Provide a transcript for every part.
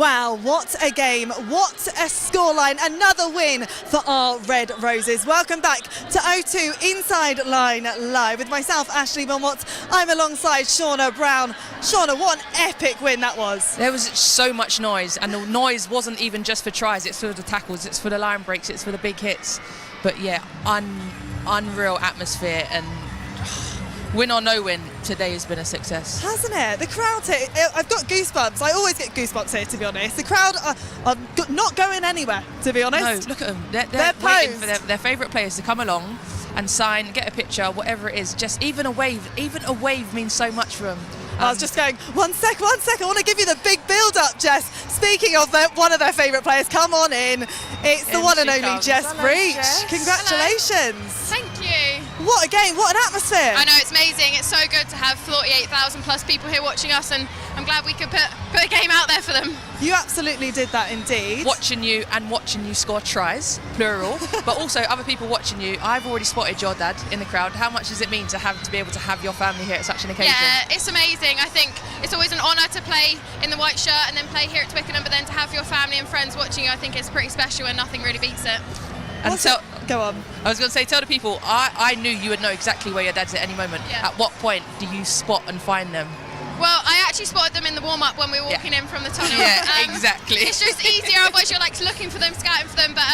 Wow, what a game, what a scoreline, another win for our Red Roses. Welcome back to O2 Inside Line Live with myself, Ashleigh Wilmot. I'm alongside Shaunagh Brown. Shaunagh, what an epic win that was. There was so much noise, and the noise wasn't even just for tries, it's for the tackles, it's for the line breaks, it's for the big hits. But yeah, unreal atmosphere, and win or no win, today has been a success. Hasn't it? The crowd here, I've got goosebumps. I always get goosebumps here, to be honest. The crowd are not going anywhere, to be honest. No, look at them. They're waiting for their favourite players to come along and sign, get a picture, whatever it is. Just even a wave means so much for them. I was just going, one sec. I want to give you the big build-up, Jess. Speaking of one of their favourite players, come on in. It's the one and only Jess Breach. Jess. Congratulations. Thank you. What a game, what an atmosphere. I know, it's amazing. It's so good to have 48,000 plus people here watching us, and I'm glad we could put a game out there for them. You absolutely did that indeed. Watching you score tries, plural, but also other people watching you. I've already spotted your dad in the crowd. How much does it mean to be able to have your family here at such an occasion? Yeah, it's amazing. I think it's always an honour to play in the white shirt and then play here at Twickenham, but then to have your family and friends watching you, I think it's pretty special, and nothing really beats it. And go on. I was going to say, tell the people, I knew you would know exactly where your dad's at any moment. Yeah. At what point do you spot and find them? Well, I actually spotted them in the warm-up when we were walking in from the tunnel. Yeah, exactly. It's just easier, otherwise you're like looking for them, scouting for them, but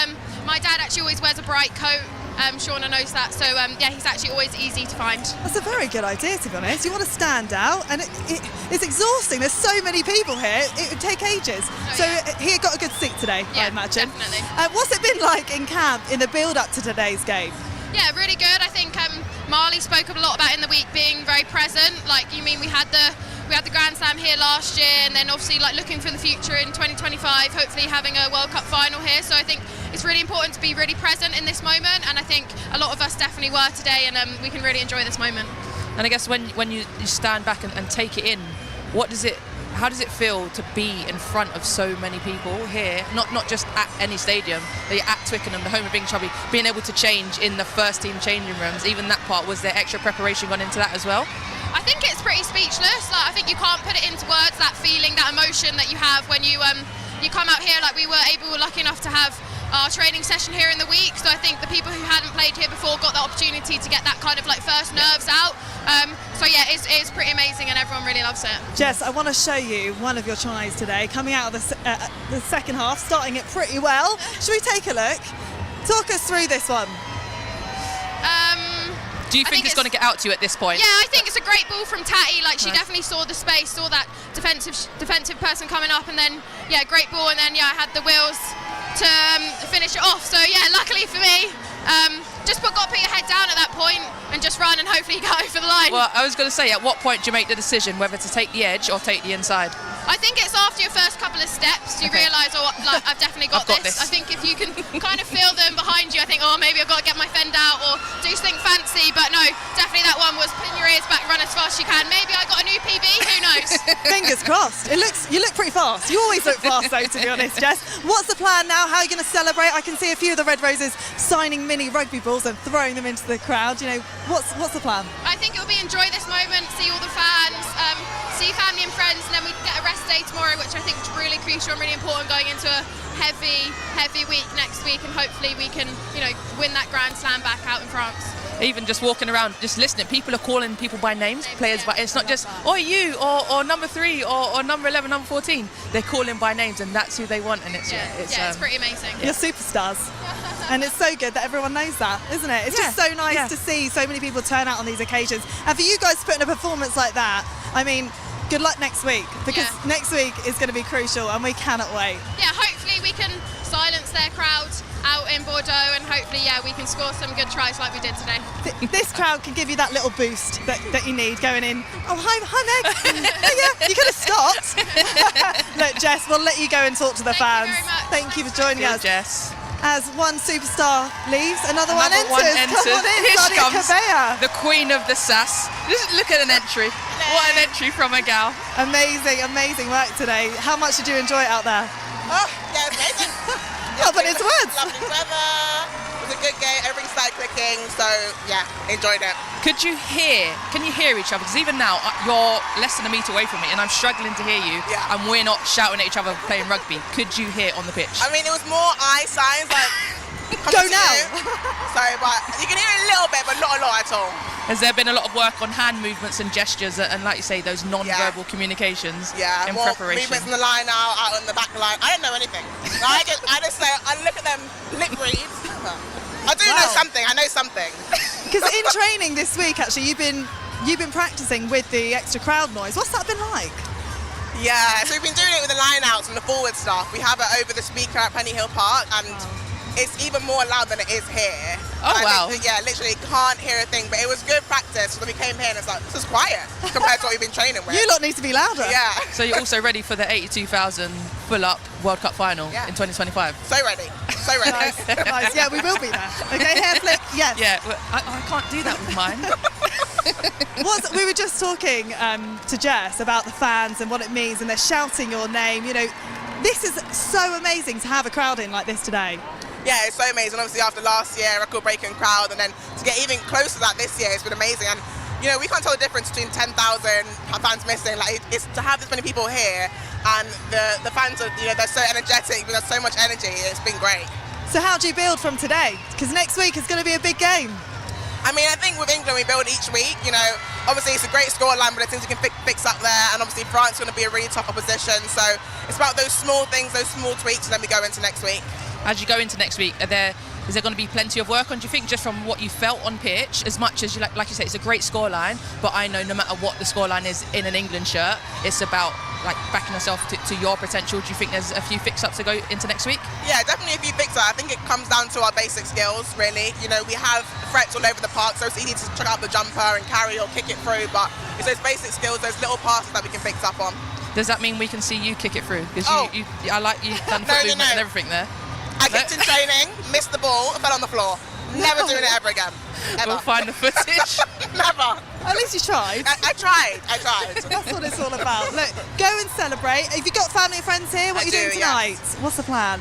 my dad actually always wears a bright coat. Shaunagh knows that, so yeah, he's actually always easy to find. That's a very good idea, to be honest. You want to stand out, and it's exhausting. There's so many people here, it would take ages. He got a good seat today, I imagine. Definitely. What's it been like in camp in the build-up to today's game? Yeah, really good. I think Marley spoke a lot about in the week being very present. Like, you mean we had the Grand Slam here last year, and then obviously like looking for the future in 2025, hopefully having a World Cup final here. So I think it's really important to be really present in this moment, and I think a lot of us definitely were today, and we can really enjoy this moment. And I guess when you stand back and take it in, how does it feel to be in front of so many people here, not just at any stadium, but at Twickenham, the home of English rugby, being able to change in the first team changing rooms? Even that part, was there extra preparation gone into that as well? I think it's pretty speechless. Like, I think you can't put it into words, that feeling, that emotion that you have when you come out here. Like, we were lucky enough to have our training session here in the week, so I think the people who hadn't played here before got the opportunity to get that kind of like first nerves out. So yeah, it's pretty amazing, and everyone really loves it. Jess, I want to show you one of your tries today, coming out of the second half, starting it pretty well. Should we take a look? Talk us through this one. Do you think it's going to get out to you at this point? Yeah, I think it's a great ball from Tatty. Like, she definitely saw the space, saw that defensive person coming up, and then yeah, great ball, and then yeah, I had the wheels to finish it off. So yeah, luckily for me, just got to put your head down at that point and just run, and hopefully go over the line. Well, I was going to say, at what point do you make the decision whether to take the edge or take the inside? I think it's after your first couple of steps you realise, oh, like, I've definitely got this. I think if you can kind of feel them behind you, I think, oh, maybe I've got to get my fend out or do something fancy. But no, definitely that one was pin your ears back, run as fast as you can. Maybe I got a new PB, who knows? Fingers crossed. You look pretty fast. You always look fast, though, to be honest, Jess. What's the plan now? How are you going to celebrate? I can see a few of the Red Roses signing mini rugby balls and throwing them into the crowd. You know, what's the plan? I think it will be enjoy this moment, see all the fans, see family and friends, and then we get a rest day tomorrow, which I think is really crucial and really important going into a heavy week next week, and hopefully we can, win that Grand Slam back out in France. Even just walking around, just listening, people are calling people by names, players by, it's not just, oh, you, or number 3, or number 11, number 14. They're calling by names, and that's who they want, and it's pretty amazing. You're superstars. And it's so good that everyone knows that, isn't it? It's just so nice to see so many people turn out on these occasions. And for you guys to put in a performance like that, I mean, good luck next week, because next week is going to be crucial, and we cannot wait. Yeah, hopefully we can silence their crowd out in Bordeaux, and hopefully, we can score some good tries like we did today. This crowd can give you that little boost that you need going in. Oh, hi Meg. Yeah, you could have stopped. Look, Jess, we'll let you go and talk to the fans. Thank you very much. Thank you for joining us. Jess. As one superstar leaves, another one enters. Come on in, Here she Sadia comes, Kabeya. the queen of the sass. Just look at an entry. Hello. What an entry from a gal. Amazing work today. How much did you enjoy it out there? Oh, yeah, amazing. Oh, but it's words. Lovely weather. was a good game. Everything started clicking, so yeah, enjoyed it. Can you hear each other? Because even now, you're less than a metre away from me and I'm struggling to hear you, and we're not shouting at each other playing rugby. Could you hear on the pitch? I mean, it was more eye signs, like, Go now! Sorry, but you can hear a little bit, but not a lot at all. Has there been a lot of work on hand movements and gestures and, like you say, those non-verbal communications in more preparation? Movements in the line out on the back line. I don't know anything. I just say, I look at them, lip read. I do know something. I know something. Because in training this week, actually, you've been practicing with the extra crowd noise. What's that been like? Yeah, so we've been doing it with the line outs and the forward stuff. We have it over the speaker at Penny Hill Park, and it's even more loud than it is here. Oh, wow. Yeah, literally can't hear a thing, but it was good practice. So when we came here and it's like, this is quiet compared to what we've been training with. You lot need to be louder. Yeah. So you're also ready for the 82,000 full-up World Cup final in 2025? So ready. So ready. Nice. Yeah, we will be there. Okay, hair flick, yes. Yeah, well, I can't do that with mine. We were just talking to Jess about the fans and what it means, and they're shouting your name. You know, this is so amazing to have a crowd in like this today. Yeah, it's so amazing. Obviously, after last year, record-breaking crowd, and then to get even closer to that this year, it's been amazing. And you know, we can't tell the difference between 10,000 fans missing. Like, it's to have this many people here, and the fans are, you know, they're so energetic. There's so much energy. It's been great. So how do you build from today? Because next week is going to be a big game. I mean, I think with England, we build each week. You know, obviously it's a great scoreline, but there's things we can fix up there. And obviously France is going to be a really tough opposition. So it's about those small things, those small tweaks, and then we go into next week. As you go into next week, is there going to be plenty of work on? Do you think, just from what you felt on pitch, as much as you like you say, it's a great scoreline, but I know no matter what the scoreline is in an England shirt, it's about like backing yourself to your potential. Do you think there's a few fix-ups to go into next week? Yeah, definitely a few fix-ups. I think it comes down to our basic skills, really. You know, we have threats all over the park, so it's easy to chuck out the jumper and carry or kick it through, but it's those basic skills, those little passes that we can fix up on. Does that mean we can see you kick it through? Because I like you've done foot movement and everything there. I kicked in training, missed the ball, fell on the floor. Never doing it ever again. Ever. We'll find the footage. Never. At least you tried. I tried. That's what it's all about. Look, go and celebrate. Have you got family and friends here? What are you doing tonight? Yes. What's the plan?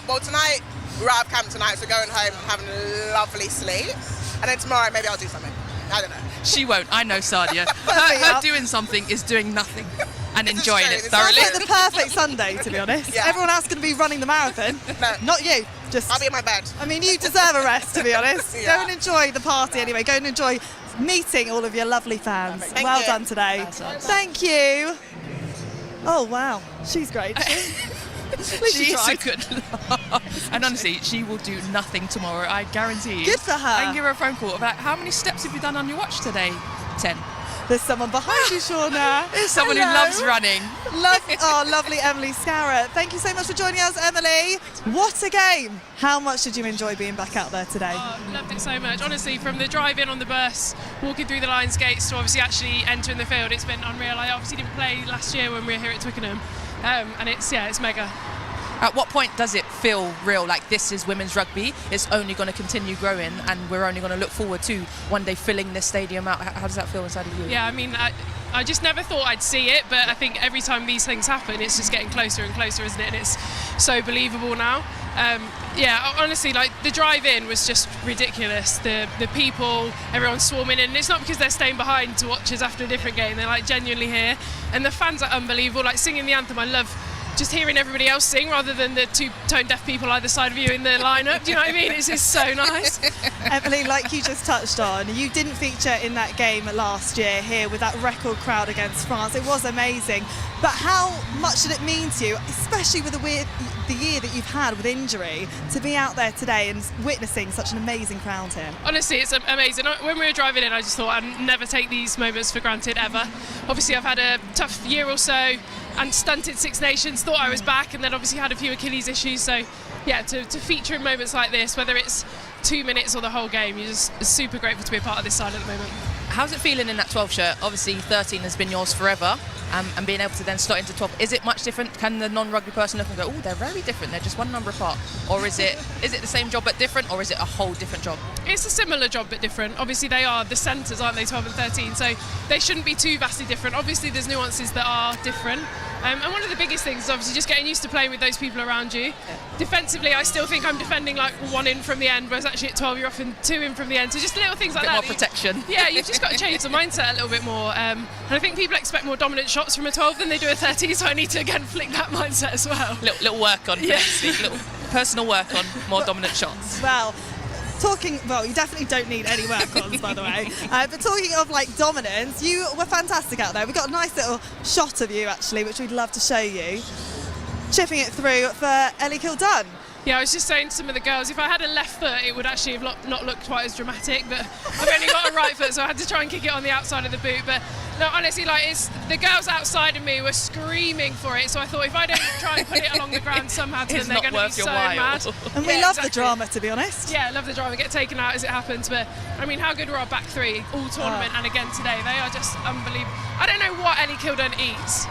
Well, tonight, we're out of camp tonight, so going home, having a lovely sleep. And then tomorrow, maybe I'll do something. I don't know. She won't. I know Sadia. her doing something is doing nothing and enjoying it thoroughly. It's like the perfect Sunday, to be honest. Yeah. Everyone else is going to be running the marathon. No. Not you. I'll be in my bed. I mean, you deserve a rest, to be honest. Yeah. Go and enjoy the party anyway. Go and enjoy meeting all of your lovely fans. Thank well you. done today. Thank you. Oh, wow. She's great. She's a good laugh. And honestly, she will do nothing tomorrow, I guarantee you. Good for her. I can give her a phone call about how many steps have you done on your watch today? 10. There's someone behind you, Shaunagh. There's someone who loves running. Lovely Emily Scarratt. Thank you so much for joining us, Emily. What a game. How much did you enjoy being back out there today? Loved it so much. Honestly, from the drive-in on the bus, walking through the Lions gates to obviously actually entering the field, it's been unreal. I obviously didn't play last year when we were here at Twickenham. And it's mega. At what point does it feel real, like this is women's rugby, it's only going to continue growing and we're only going to look forward to one day filling this stadium out? How does that feel inside of you? Yeah, I mean, I just never thought I'd see it, but I think every time these things happen, it's just getting closer and closer, isn't it? And it's so believable now. Yeah, honestly, like the drive-in was just ridiculous. The people, everyone swarming in. And it's not because they're staying behind to watch us after a different game. They're like genuinely here, and the fans are unbelievable. Like singing the anthem, I love just hearing everybody else sing rather than the two tone deaf people either side of you in the lineup. Do you know what I mean? It's just so nice. Emily, like you just touched on, you didn't feature in that game last year here with that record crowd against France. It was amazing. But how much did it mean to you, especially with the year that you've had with injury, to be out there today and witnessing such an amazing crowd here? Honestly, it's amazing. When we were driving in, I just thought I'd never take these moments for granted ever. Obviously, I've had a tough year or so and stunted Six Nations, thought I was back, and then obviously had a few Achilles issues. So yeah, to feature in moments like this, whether it's 2 minutes or the whole game, you're just super grateful to be a part of this side at the moment. How's it feeling in that 12 shirt? Obviously 13 has been yours forever, and being able to then slot into 12, is it much different? Can the non-rugby person look and go, oh, they're very different, they're just one number apart? Or is it the same job but different, or is it a whole different job? It's a similar job but different. Obviously they are the centres, aren't they, 12 and 13, so they shouldn't be too vastly different. Obviously there's nuances that are different, And one of the biggest things is obviously just getting used to playing with those people around you. Defensively, I still think I'm defending like 1 in from the end, whereas actually at 12 you're often 2 in from the end. So just little things like bit that. more protection. Yeah, you've just got to change the mindset a little bit more. And I think people expect more dominant shots from a 12 than they do a 13, so I need to again flick that mindset as well. Little work on, little personal work on more dominant shots. Well, you definitely don't need any work-ons, by the way. But talking of like dominance, you were fantastic out there. We got a nice little shot of you actually, which we'd love to show you. Chipping it through for Ellie Kildunn. Yeah, I was just saying to some of the girls, if I had a left foot, it would actually have not looked quite as dramatic, but I've only got a right foot, so I had to try and kick it on the outside of the boot. But no, honestly, like it's the girls outside of me were screaming for it, so I thought if I don't try and put it along the ground somehow, then they're going to be so mad. And we love the drama, to be honest. Yeah, I love the drama, get taken out as it happens, but I mean, how good were our back three all tournament and again today? They are just unbelievable. I don't know what Ellie Kildunn eats.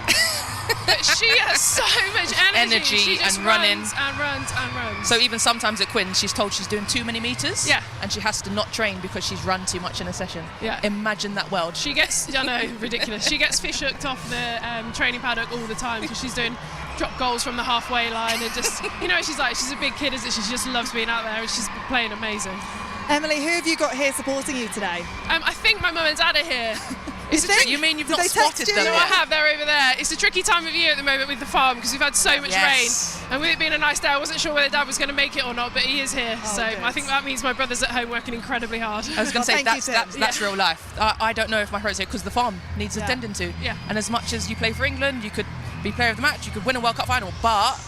But she has so much energy. She just and runs and runs and runs. So even sometimes at Quinn, she's told she's doing too many metres. Yeah. And she has to not train because she's run too much in a session. Yeah. Imagine that world. She gets, I know, ridiculous. She gets fish hooked off the training paddock all the time because she's doing drop goals from the halfway line and just, you know, she's a big kid, isn't she? She just loves being out there and she's playing amazing. Emily, who have you got here supporting you today? I think my mum and dad are here. You mean you've not spotted them? No, I have. They're over there. It's a tricky time of year at the moment with the farm because we've had so much rain. And with it being a nice day, I wasn't sure whether Dad was going to make it or not, but he is here. So good. I think that means my brother's at home working incredibly hard. I was going to say, that's real life. I don't know if my brother's here because the farm needs attending to. Yeah. And as much as you play for England, you could be player of the match, you could win a World Cup final, but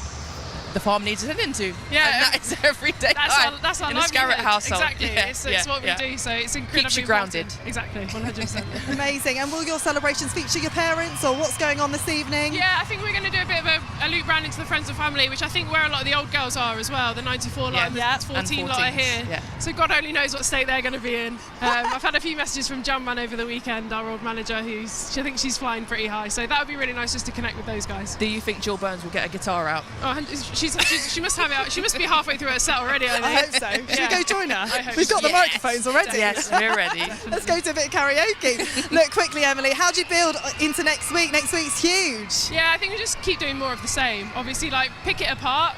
the farm needs attending to. Yeah, and that is every day. That's our in a Scarratt household. Exactly. It's what we do. So it's incredibly keeps you grounded. Exactly, 100%. Amazing. And will your celebrations feature your parents, or what's going on this evening? Yeah, I think we're going to do a bit of a loop round into the friends and family, which I think where a lot of the old girls are as well. The 94 lot and the 14 lot are here. Yeah. So God only knows what state they're going to be in. I've had a few messages from Jamman over the weekend, our old manager, I think she's flying pretty high. So that would be really nice just to connect with those guys. Do you think Jill Burns will get a guitar out? Oh, she must have it out. She must be halfway through her set already, I think. I hope so. Should we go join her? We've got the microphones already. Yes, we're ready. Let's go to a bit of karaoke. Look, quickly, Emily, how do you build into next week? Next week's huge. Yeah, I think we just keep doing more of the same. Obviously, like, pick it apart,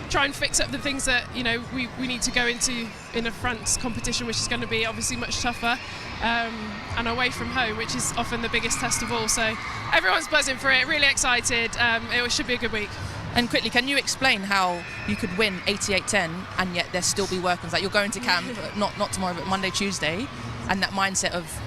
try and fix up the things that, you know, we need to go into in a France competition, which is going to be obviously much tougher, and away from home, which is often the biggest test of all. So everyone's buzzing for it, really excited. It should be a good week. And quickly, can you explain how you could win 88-10 and yet there still be work-ons? Like you're going to camp, not tomorrow, but Monday, Tuesday, and that mindset of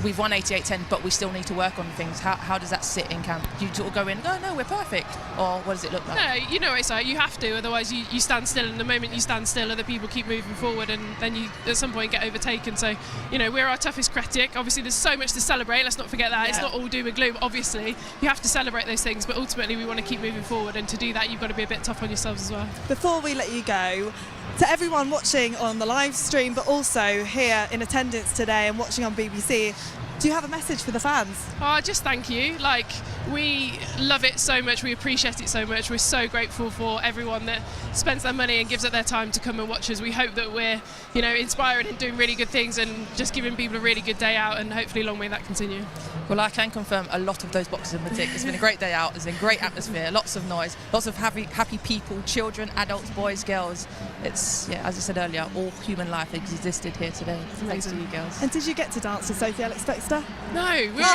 we've won 88-10, but we still need to work on things. How does that sit in camp? Do you sort of go in, no, we're perfect? Or what does it look like? No, you know it's like you have to, otherwise you stand still, and the moment you stand still, other people keep moving forward, and then you at some point get overtaken. So, you know, we're our toughest critic. Obviously there's so much to celebrate, let's not forget that. It's not all doom and gloom, obviously. You have to celebrate those things, but ultimately we want to keep moving forward, and to do that you've got to be a bit tough on yourselves as well. Before we let you go, to everyone watching on the live stream, but also here in attendance today and watching on BBC, do you have a message for the fans? Oh, just thank you. Like, we love it so much, we appreciate it so much. We're so grateful for everyone that spends their money and gives up their time to come and watch us. We hope that we're, you know, inspiring and doing really good things and just giving people a really good day out, and hopefully long may that continue. Well, I can confirm a lot of those boxes have been ticked. It's been a great day out. There's been great atmosphere, lots of noise, lots of happy people, children, adults, boys, girls. It's, as I said earlier, all human life existed here today. Thanks to you girls. And did you get to dance to Sophie Alex-Bextor? No,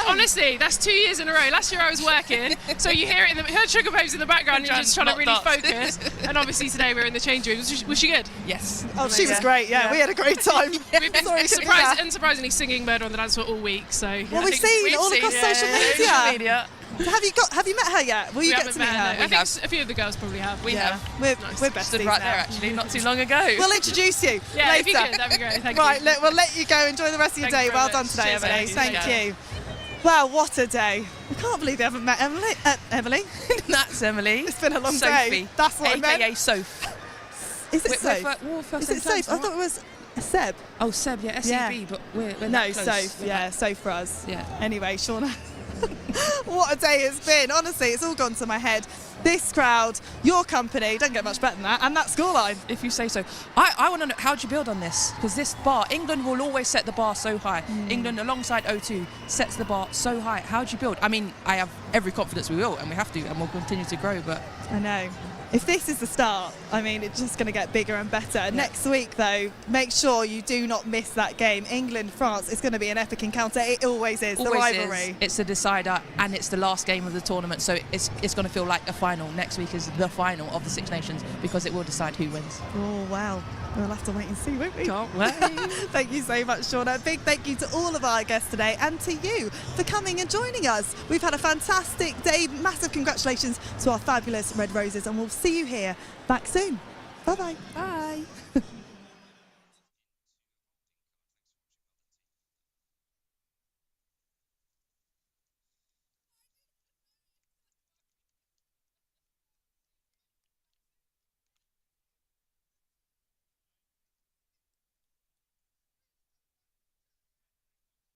honestly, that's 2 years in a row. Last year I was working, so you hear it heard Sugar Babes in the background, and you're just trying to really focus. And obviously today we're in the change room. Was she good? Yes. Oh, she was great. Yeah, we had a great time. We've been unsurprisingly singing Murder on the Dance Floor all week. So well, we've seen all across social media. Have you met her yet? Will you get to meet her? I think a few of the girls probably have. We have. We're besties stood right there actually, not too long ago. We'll introduce you later. If you could, that'd be great. Thank you. Right, we'll let you go. Enjoy the rest of your day. Well done today, Emily. Thank you. Wow, what a day. I can't believe we haven't met Emily. Emily? That's Emily. It's been a long Sophie. day. That's what I meant. AKA Soph. Is it Soph? Is it Soph? I thought it was Seb. Oh, Seb, SEB, but we're no, close. Soph. Yeah, Soph for us. Yeah. Anyway, Shaunagh. What a day it's been. Honestly, it's all gone to my head. This crowd, your company, don't get much better than that, and that scoreline. If you say so. I want to know, how do you build on this? Because this bar, England will always set the bar so high. England, alongside O2, sets the bar so high. How do you build? I mean, I have every confidence we will, and we have to, and we'll continue to grow, but... I know. If this is the start, I mean, it's just going to get bigger and better. Yeah. Next week, though, make sure you do not miss that game. England-France is going to be an epic encounter. It always is, the rivalry. It's the decider, and it's the last game of the tournament, so it's going to feel like a final. Next week is the final of the Six Nations, because it will decide who wins. Oh, wow. We'll have to wait and see, won't we? Can't wait. Thank you so much, Shaunagh. Big thank you to all of our guests today and to you for coming and joining us. We've had a fantastic day. Massive congratulations to our fabulous Red Roses, and we'll see you here back soon. Bye-bye. Bye.